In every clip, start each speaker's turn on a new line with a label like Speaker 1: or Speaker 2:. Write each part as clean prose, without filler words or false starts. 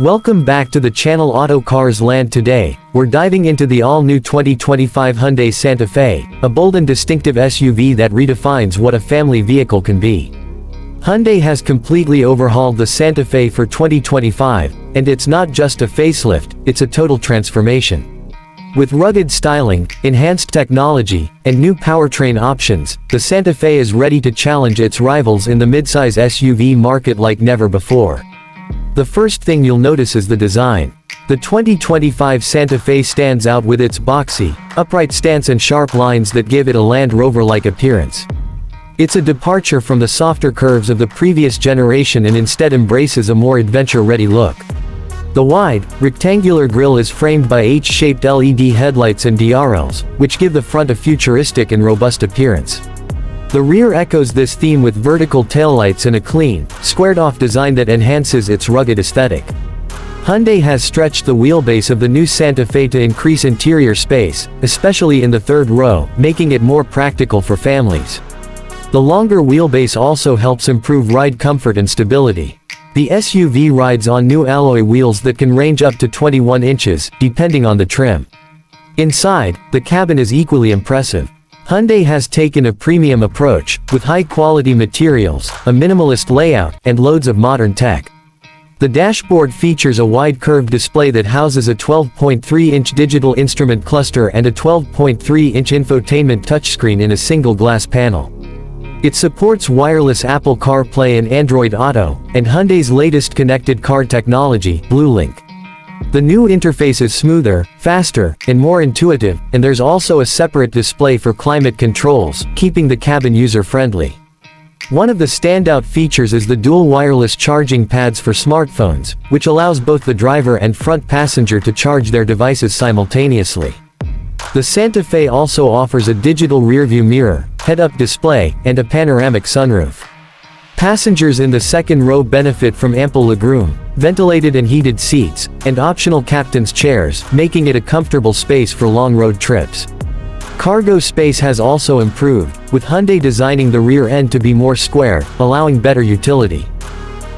Speaker 1: Welcome back to the channel Auto Cars Land. Today, we're diving into the all-new 2025 Hyundai Santa Fe, a bold and distinctive SUV that redefines what a family vehicle can be. Hyundai has completely overhauled the Santa Fe for 2025, and it's not just a facelift, it's a total transformation. With rugged styling, enhanced technology, and new powertrain options, the Santa Fe is ready to challenge its rivals in the midsize SUV market like never before. The first thing you'll notice is the design. The 2025 Santa Fe stands out with its boxy, upright stance and sharp lines that give it a Land Rover-like appearance. It's a departure from the softer curves of the previous generation and instead embraces a more adventure-ready look. The wide, rectangular grille is framed by H-shaped LED headlights and DRLs, which give the front a futuristic and robust appearance. The rear echoes this theme with vertical taillights and a clean, squared-off design that enhances its rugged aesthetic. Hyundai has stretched the wheelbase of the new Santa Fe to increase interior space, especially in the third row, making it more practical for families. The longer wheelbase also helps improve ride comfort and stability. The SUV rides on new alloy wheels that can range up to 21 inches, depending on the trim. Inside, the cabin is equally impressive. Hyundai has taken a premium approach, with high-quality materials, a minimalist layout, and loads of modern tech. The dashboard features a wide curved display that houses a 12.3-inch digital instrument cluster and a 12.3-inch infotainment touchscreen in a single glass panel. It supports wireless Apple CarPlay and Android Auto, and Hyundai's latest connected car technology, BlueLink. The new interface is smoother, faster, and more intuitive, and there's also a separate display for climate controls, keeping the cabin user-friendly. One of the standout features is the dual wireless charging pads for smartphones, which allows both the driver and front passenger to charge their devices simultaneously. The Santa Fe also offers a digital rearview mirror, head-up display, and a panoramic sunroof. Passengers in the second row benefit from ample legroom, ventilated and heated seats, and optional captain's chairs, making it a comfortable space for long road trips. Cargo space has also improved, with Hyundai designing the rear end to be more square, allowing better utility.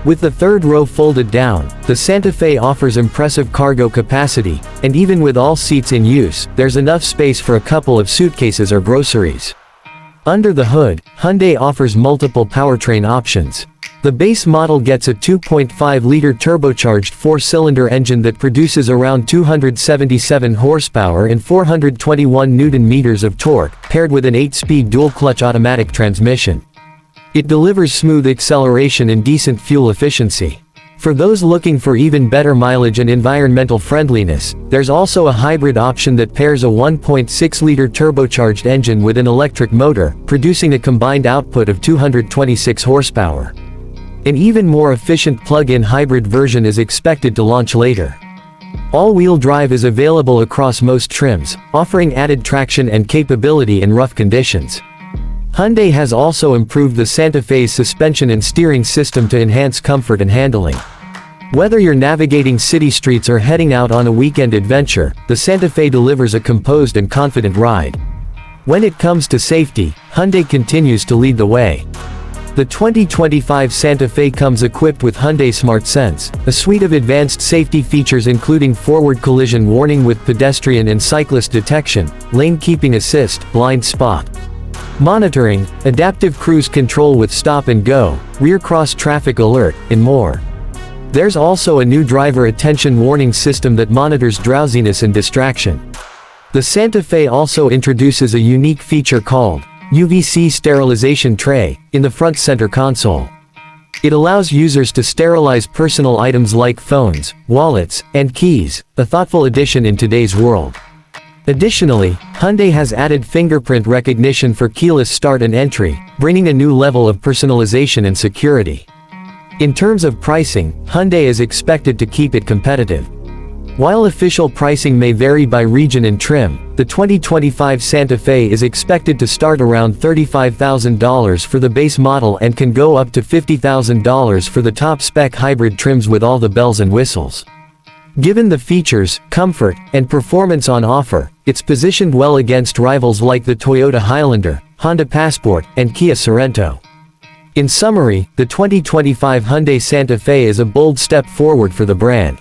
Speaker 1: With the third row folded down, the Santa Fe offers impressive cargo capacity, and even with all seats in use, there's enough space for a couple of suitcases or groceries. Under the hood, Hyundai offers multiple powertrain options. The base model gets a 2.5-liter turbocharged four-cylinder engine that produces around 277 horsepower and 421 Nm of torque, paired with an 8-speed dual-clutch automatic transmission. It delivers smooth acceleration and decent fuel efficiency. For those looking for even better mileage and environmental friendliness, there's also a hybrid option that pairs a 1.6-liter turbocharged engine with an electric motor, producing a combined output of 226 horsepower. An even more efficient plug-in hybrid version is expected to launch later. All-wheel drive is available across most trims, offering added traction and capability in rough conditions. Hyundai has also improved the Santa Fe's suspension and steering system to enhance comfort and handling. Whether you're navigating city streets or heading out on a weekend adventure, the Santa Fe delivers a composed and confident ride. When it comes to safety, Hyundai continues to lead the way. The 2025 Santa Fe comes equipped with Hyundai SmartSense, a suite of advanced safety features including forward collision warning with pedestrian and cyclist detection, lane keeping assist, blind spot monitoring, adaptive cruise control with stop and go, rear cross traffic alert, and more. There's also a new driver attention warning system that monitors drowsiness and distraction. The Santa Fe also introduces a unique feature called UVC sterilization tray in the front center console. It allows users to sterilize personal items like phones, wallets, and keys, a thoughtful addition in today's world. Additionally, Hyundai has added fingerprint recognition for keyless start and entry, bringing a new level of personalization and security. In terms of pricing, Hyundai is expected to keep it competitive. While official pricing may vary by region and trim, the 2025 Santa Fe is expected to start around $35,000 for the base model and can go up to $50,000 for the top-spec hybrid trims with all the bells and whistles. Given the features, comfort, and performance on offer, it's positioned well against rivals like the Toyota Highlander, Honda Passport, and Kia Sorento. In summary, the 2025 Hyundai Santa Fe is a bold step forward for the brand.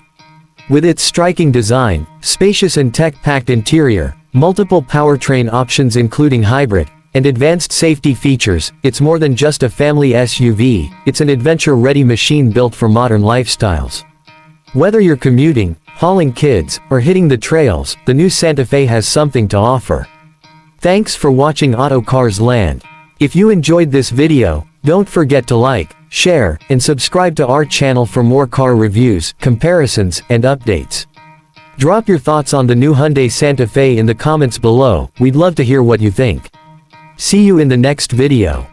Speaker 1: With its striking design, spacious and tech-packed interior, multiple powertrain options including hybrid, and advanced safety features, it's more than just a family SUV, it's an adventure-ready machine built for modern lifestyles. Whether you're commuting, hauling kids, or hitting the trails, the new Santa Fe has something to offer. Thanks for watching Auto Cars Land. If you enjoyed this video, don't forget to like, share, and subscribe to our channel for more car reviews, comparisons, and updates. Drop your thoughts on the new Hyundai Santa Fe in the comments below, we'd love to hear what you think. See you in the next video.